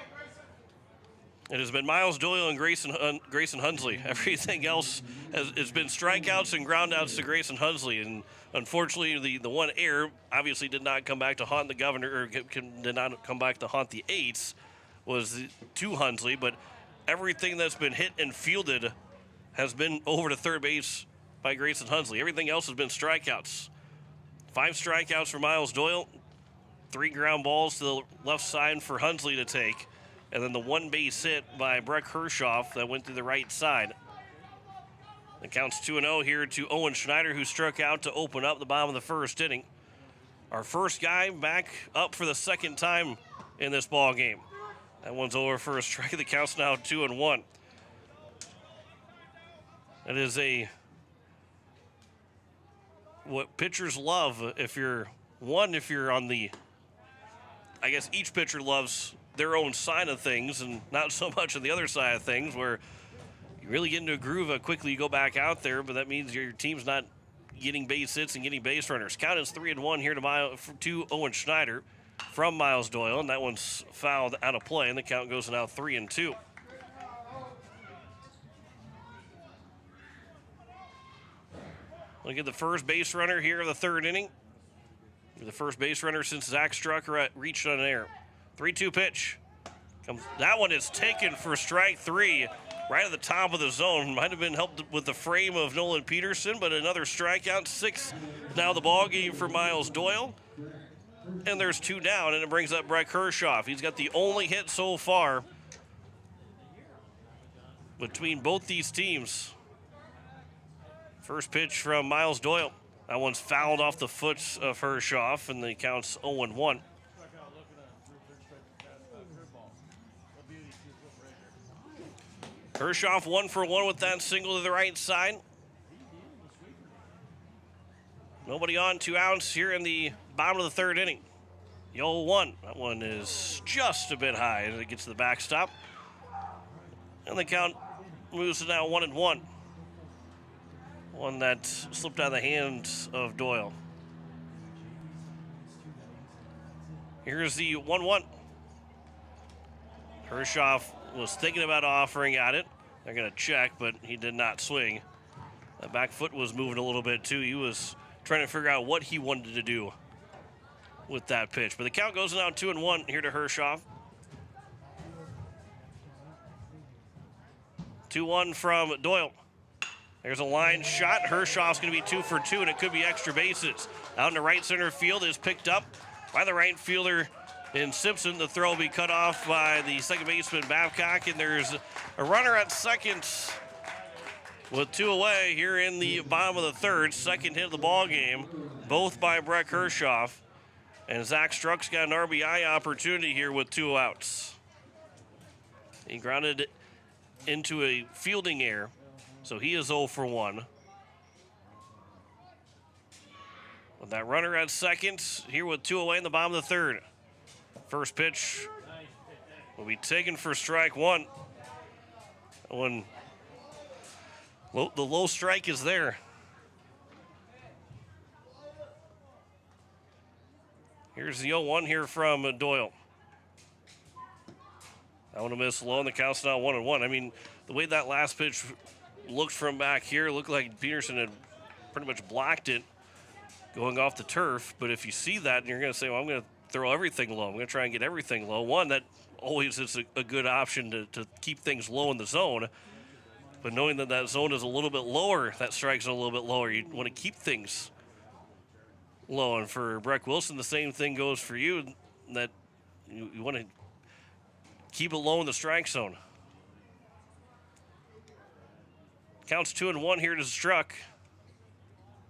It has been Miles Doyle and Grayson Hunsley. Everything else has been strikeouts and groundouts to Grayson Hunsley. And unfortunately, the 1 error obviously did not come back to haunt the Governor, or did not come back to haunt the Eights, was to Hunsley. But everything that's been hit and fielded has been over to third base by Grayson Hunsley. Everything else has been strikeouts. 5 strikeouts for Miles Doyle, 3 ground balls to the left side for Hunsley to take, and then the 1 base hit by Breck Hershoff that went to the right side. It counts 2-0 here to Owen Schneider, who struck out to open up the bottom of the first inning. Our first guy back up for the second time in this ball game. That one's over for a strike. The count's now 2-1. It is what pitchers love. If you're on the, I guess each pitcher loves their own side of things and not so much on the other side of things, where you really get into a groove how quickly you go back out there, but that means your team's not getting base hits and getting base runners. Count is 3-1 here to Owen Schneider from Miles Doyle, and that one's fouled out of play, and the count goes now 3-2. We'll get the first base runner here of the third inning. The first base runner since Zach Strucker reached on air. 3-2 pitch. That one is taken for strike 3, right at the top of the zone. Might have been helped with the frame of Nolan Peterson, but another strikeout. 6 now the ball game for Miles Doyle. And there's 2 down, and it brings up Breck Hershoff. He's got the only hit so far between both these teams. First pitch from Miles Doyle. That one's fouled off the foot of Hershoff, and the count's 0-1. Hershoff 1 for 1 with that single to the right side. Nobody on, 2 outs here in the bottom of the third inning. The 0-1. That one is just a bit high as it gets to the backstop. And the count moves to now 1-1. One that slipped out of the hands of Doyle. Here's the 1-1. Hershoff was thinking about offering at it. They're going to check, but he did not swing. That back foot was moving a little bit, too. He was trying to figure out what he wanted to do with that pitch. But the count goes now 2-1 here to Hershoff. 2-1 from Doyle. There's a line shot. Hershoff's going to be 2 for 2, and it could be extra bases. Out in the right center field is picked up by the right fielder in Simpson. The throw will be cut off by the second baseman Babcock, and there's a runner at second with 2 away here in the bottom of the third. Second hit of the ball game, both by Breck Hershoff. And Zach Struck's got an RBI opportunity here with 2 outs. He grounded into a fielding error, so he is 0 for 1. With that runner at second, here with 2 away in the bottom of the third. First pitch will be taken for strike one. When the low strike is there. Here's the 0-1 here from Doyle. That one will miss low, and the count's now 1-1. I mean, the way that last pitch looked from back here, looked like Peterson had pretty much blocked it going off the turf. But if you see that, and you're going to say, well, I'm going to throw everything low. I'm going to try and get everything low. One, that always is a good option to keep things low in the zone. But knowing that that zone is a little bit lower, that strike zone a little bit lower, you want to keep things low. And for Breck Wilson, the same thing goes for you, that you want to keep it low in the strike zone. Counts 2-1 here to Struck.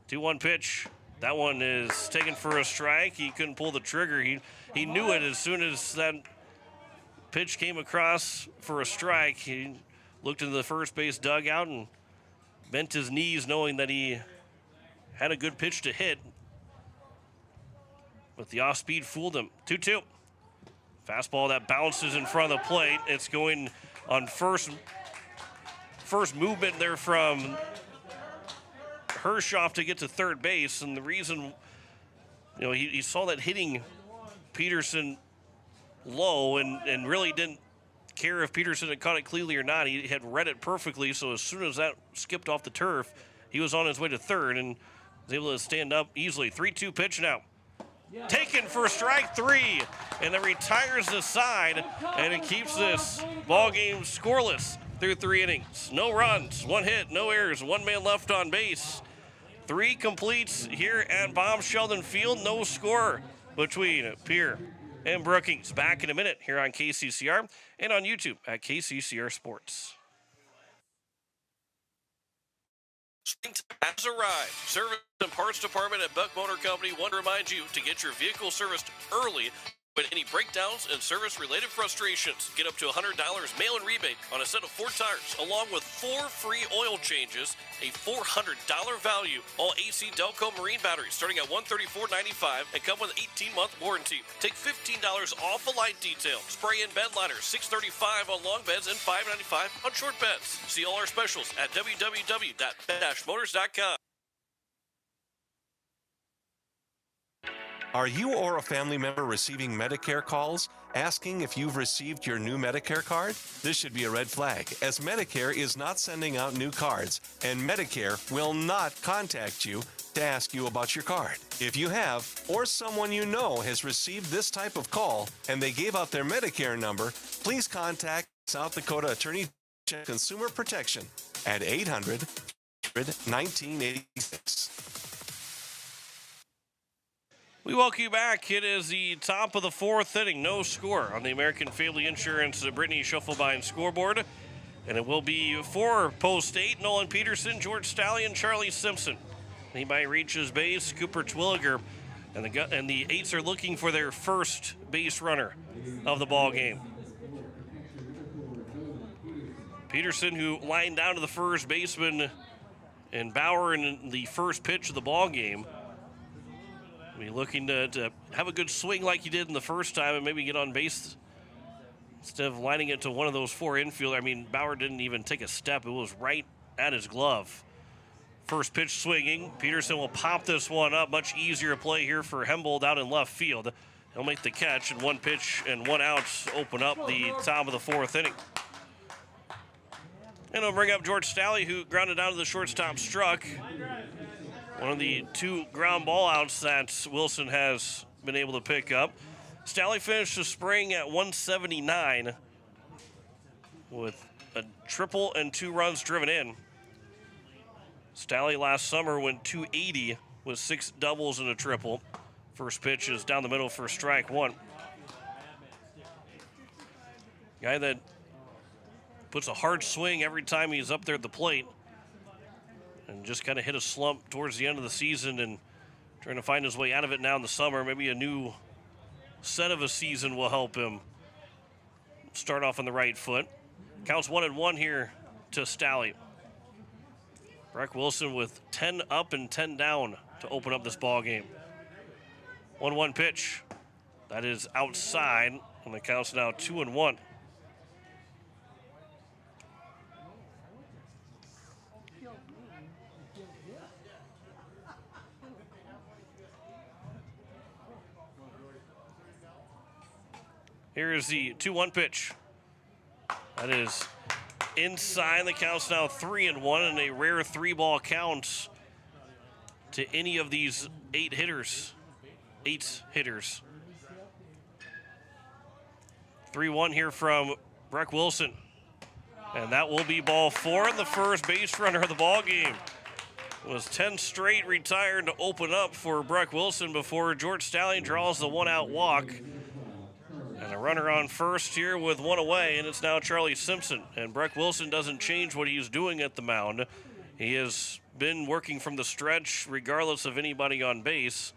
2-1 pitch. That one is taken for a strike. He couldn't pull the trigger. He knew it as soon as that pitch came across for a strike. He looked into the first base dugout and bent his knees knowing that he had a good pitch to hit. But the off-speed fooled him. 2-2. Fastball that bounces in front of the plate. It's going on first movement there from Hershoff to get to third base. And the reason, he saw that hitting Peterson low and really didn't care if Peterson had caught it cleanly or not. He had read it perfectly, so as soon as that skipped off the turf, he was on his way to third and was able to stand up easily. 3-2 pitch now. Taken for strike three, and it retires the side, and it keeps this ball game scoreless through 3 innings. No runs, 1 hit, no errors, 1 man left on base. 3 completes here at Bob Sheldon Field. No score between Pierre and Brookings. Back in a minute here on KCCR and on YouTube at KCCR Sports. Springtime has arrived. Service and Parts Department at Buck Motor Company want to remind you to get your vehicle serviced early with any breakdowns and service-related frustrations. Get up to $100 mail-in rebate on a set of 4 tires, along with 4 free oil changes, a $400 value. All AC Delco Marine batteries starting at $134.95 and come with an 18-month warranty. Take $15 off a light detail. Spray in bed liners, $635 on long beds and $595 on short beds. See all our specials at www.motors.com. Are you or a family member receiving Medicare calls asking if you've received your new Medicare card? This should be a red flag, as Medicare is not sending out new cards, and Medicare will not contact you to ask you about your card. If you have, or someone you know has received this type of call and they gave out their Medicare number, please contact South Dakota Attorney General Consumer Protection at 800-1986. We welcome you back. It is the top of the 4th inning. No score on the American Family Insurance Brittany Schuffelbein scoreboard. And it will be for post 8, Nolan Peterson, George Stallion, Charlie Simpson. Anybody reaches base, Cooper Twilliger. And the 8s are looking for their first base runner of the ball game. Peterson, who lined down to the first baseman, and Bauer in the first pitch of the ball game. Be looking to have a good swing like he did in the first time and maybe get on base instead of lining it to one of those 4 infielders. I mean, Bauer didn't even take a step. It was right at his glove. First pitch swinging. Peterson will pop this one up. Much easier play here for Hembold out in left field. He'll make the catch, and 1 pitch and 1 out open up the top of the 4th inning. And he'll bring up George Stalley, who grounded out to the shortstop Struck. One of the 2 ground ball outs that Wilson has been able to pick up. Stalley finished the spring at 179 with a triple and 2 runs driven in. Stalley last summer went 280 with 6 doubles and a triple. First pitch is down the middle for strike 1. Guy that puts a hard swing every time he's up there at the plate. And just kind of hit a slump towards the end of the season and trying to find his way out of it now in the summer. Maybe a new set of a season will help him start off on the right foot. Counts 1-1 here to Stalley. Breck Wilson with 10 up and 10 down to open up this ball game. 1-1 pitch. That is outside, and the count's now 2-1. Here's the 2-1 pitch. That is inside. The count's now 3-1, and a rare 3-ball count to any of these 8 hitters. 3-1 here from Breck Wilson. And that will be ball 4, and the first base runner of the ball game. It was 10 straight retired to open up for Breck Wilson before George Stalley draws the 1-out walk. And a runner on first here with 1 away, and it's now Charlie Simpson. And Breck Wilson doesn't change what he's doing at the mound. He has been working from the stretch regardless of anybody on base.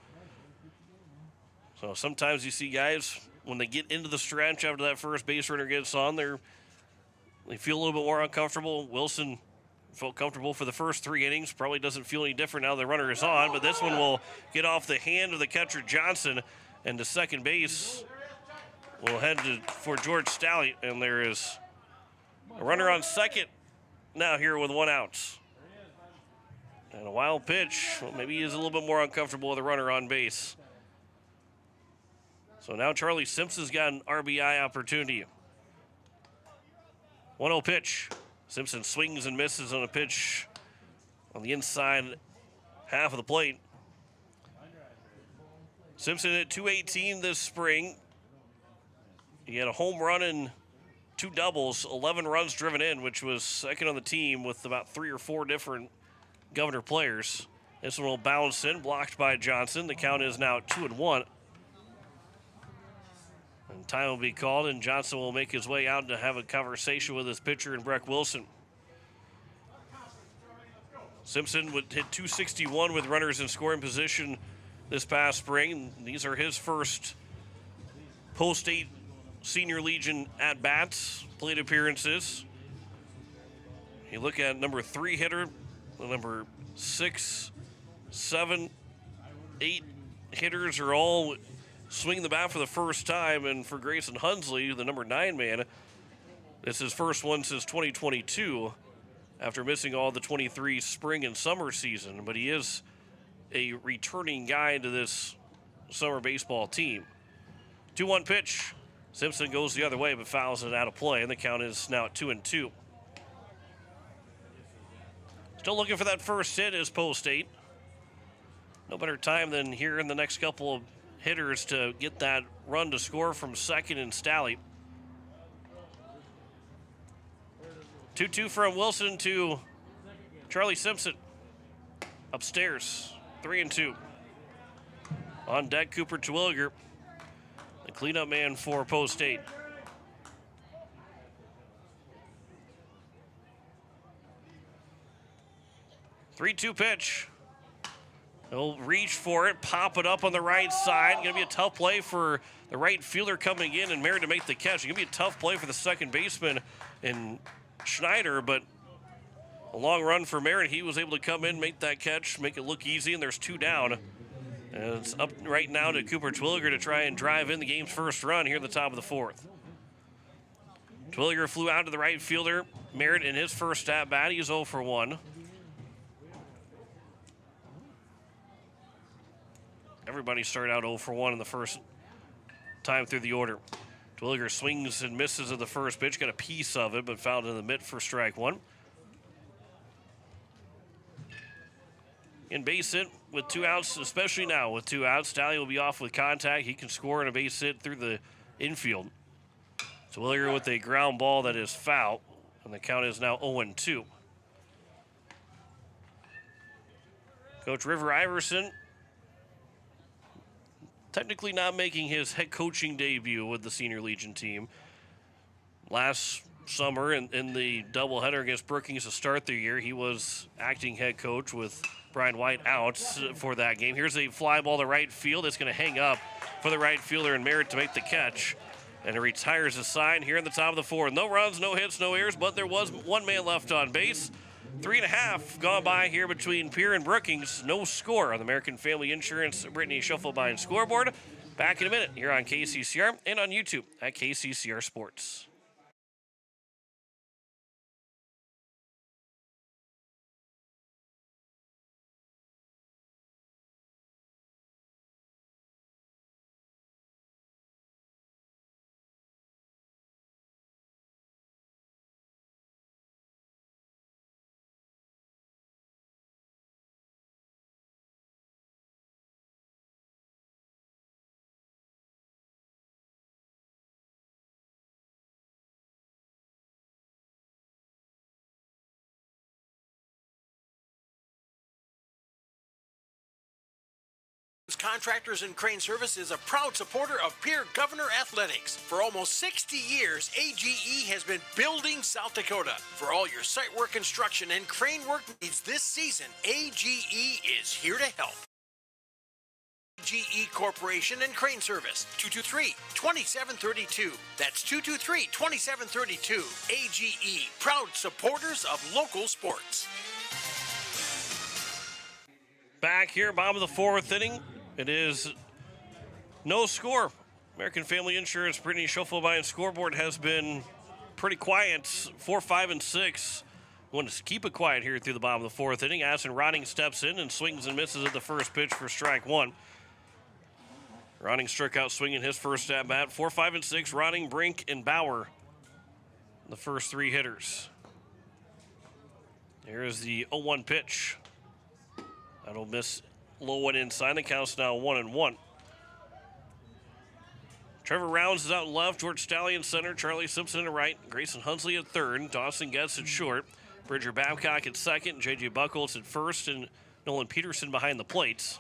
So sometimes you see guys, when they get into the stretch after that first base runner gets on, they feel a little bit more uncomfortable. Wilson felt comfortable for the first 3 innings. Probably doesn't feel any different now the runner is on, but this one will get off the hand of the catcher Johnson, and to second base will head for George Stalley, and there is a runner on second now here with 1 out. And a wild pitch. Well, maybe he is a little bit more uncomfortable with a runner on base. So now Charlie Simpson's got an RBI opportunity. 1-0 pitch. Simpson swings and misses on a pitch on the inside half of the plate. Simpson at .218 this spring. He had a home run and 2 doubles, 11 runs driven in, which was second on the team with about 3 or 4 different Governor players. This one will bounce in, blocked by Johnson. The count is now 2-1. And time will be called, and Johnson will make his way out to have a conversation with his pitcher and Breck Wilson. Simpson would hit .261 with runners in scoring position this past spring. These are his first post-8 Senior Legion at-bats, plate appearances. You look at number 3 hitter, the number 6, 7, 8 hitters are all swinging the bat for the first time, and for Grayson Hunsley, the number 9 man, this is his first one since 2022 after missing all the 23 spring and summer season, but he is a returning guy to this summer baseball team. 2-1 pitch. Simpson goes the other way but fouls it out of play, and the count is now at 2-2. Still looking for that first hit is post 8. No better time than here in the next couple of hitters to get that run to score from second and Stalley. 2-2 from Wilson to Charlie Simpson. Upstairs, 3-2. On deck, Cooper Terwilliger, the cleanup man for post 8. Three-two pitch. He'll reach for it, pop it up on the right side. Going to be a tough play for the right fielder coming in and Merritt to make the catch. It's going to be a tough play for the second baseman in Schneider, but a long run for Merritt. He was able to come in, make that catch, make it look easy, and there's 2 down. And it's up right now to Cooper Terwilliger to try and drive in the game's first run here at the top of the 4th. Terwilliger flew out to the right fielder. Merritt in his first at-bat, he's 0 for 1. Everybody started out 0 for 1 in the first time through the order. Terwilliger swings and misses at the first pitch, got a piece of it, but fouled in the mitt for strike 1. In base hit with 2 outs, especially now with 2 outs. Stalley will be off with contact. He can score in a base hit through the infield. Terwilliger with a ground ball that is foul, and the count is now 0-2. Coach River Iverson technically not making his head coaching debut with the Senior Legion team. Last summer in the doubleheader against Brookings to start the year, he was acting head coach with Brian White out for that game. Here's a fly ball to right field. It's going to hang up for the right fielder and Merritt to make the catch. And he retires the sign here in the top of the fourth. No runs, no hits, no errors, but there was one man left on base. 3.5 gone by here between Pierre and Brookings. No score on the American Family Insurance Brittany Shufflebine scoreboard. Back in a minute here on KCCR and on YouTube at KCCR Sports. Contractors and Crane Service is a proud supporter of Pierre Governor Athletics. For almost 60 years, AGE has been building South Dakota. For all your site work construction and crane work needs this season, AGE is here to help. AGE Corporation and Crane Service, 223-2732. That's 223-2732. AGE, proud supporters of local sports. Back here, bottom of the fourth inning. It is no score. American Family Insurance Brittany Shufflebine scoreboard has been pretty quiet. 4, 5, and 6. We want to keep it quiet here through the bottom of the fourth inning. Addison Ronning steps in and swings and misses at the first pitch for strike one. Ronning struck out swinging his first at bat. 4, 5, and 6. Ronning, Brink, and Bauer, the first three hitters. Here is the 0-1 pitch. That'll miss low and inside. The count's now 1-1. Trevor Rounds is out left. George Stallion center. Charlie Simpson at right. Grayson Hunsley at third. Dawson Getz at short. Bridger Babcock at second. J.J. Buckholz at first. And Nolan Peterson behind the plates.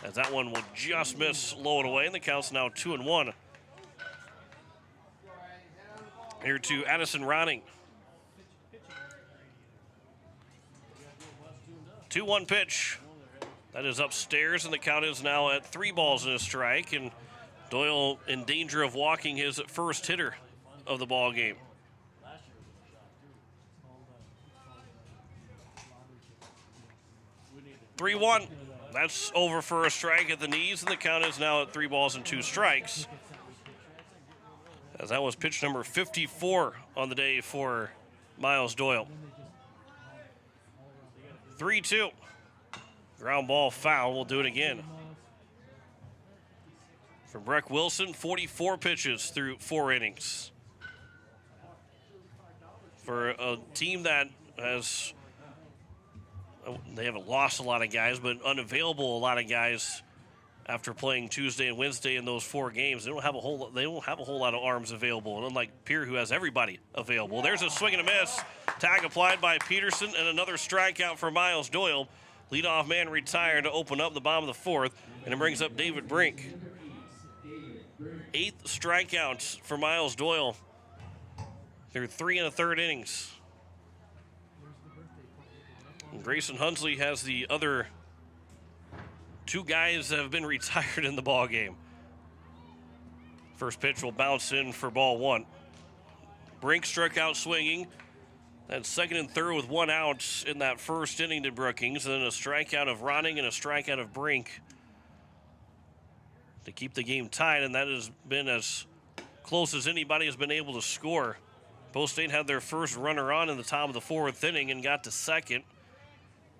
As that one will just miss low and away. And the count's now 2-1. Here to Addison Ronning. 2-1 pitch. That is upstairs, and the count is now at 3 balls and a strike. And Doyle in danger of walking his first hitter of the ball game. (3-1). That's over for a strike at the knees, and the count is now at 3 balls and 2 strikes. As that was pitch number 54 on the day for Miles Doyle. 3-2. Ground ball foul. We'll do it again. For Breck Wilson, 44 pitches through 4 innings. For a team that has, they haven't lost a lot of guys, but unavailable a lot of guys after playing Tuesday and Wednesday in those 4 games. They don't have a whole lot of arms available. And unlike Pierre, who has everybody available. There's a swing and a miss. Tag applied by Peterson, and another strikeout for Miles Doyle. Leadoff man retired to open up the bottom of the fourth, and it brings up David Brink. 8th strikeouts for Miles Doyle through 3 1/3 innings. And Grayson Hunsley has the other 2 guys that have been retired in the ball game. First pitch will bounce in for ball 1. Brink struck out swinging. That's second and third with 1 out in that first inning to Brookings. And then a strikeout of Ronning and a strikeout of Brink to keep the game tied. And that has been as close as anybody has been able to score. Post State had their first runner on in the top of the 4th inning and got to second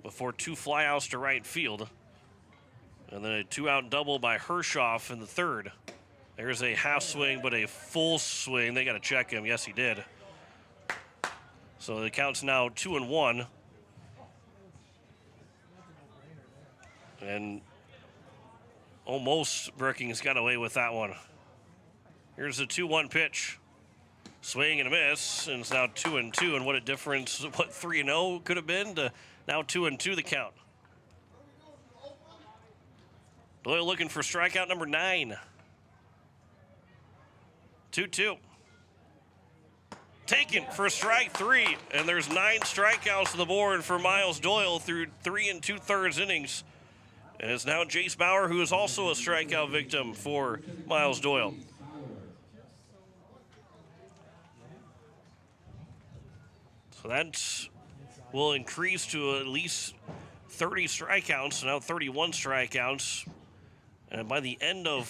before 2 flyouts to right field. And then a 2-out double by Hershoff in the 3rd. There's a half swing, but a full swing. They got to check him. Yes, he did. So the count's now 2-1. And almost Brookings got away with that one. Here's a 2-1 pitch. Swing and a miss, and it's now 2-2. And what a difference, what 3-0 could have been to now 2-2 the count. Doyle looking for strikeout number 9. 2-2. Taken for strike 3, and there's 9 strikeouts on the board for Miles Doyle through 3 2/3 innings. And it's now Jace Bauer, who is also a strikeout victim for Miles Doyle. So that will increase to at least 30 strikeouts, now 31 strikeouts. And by the end of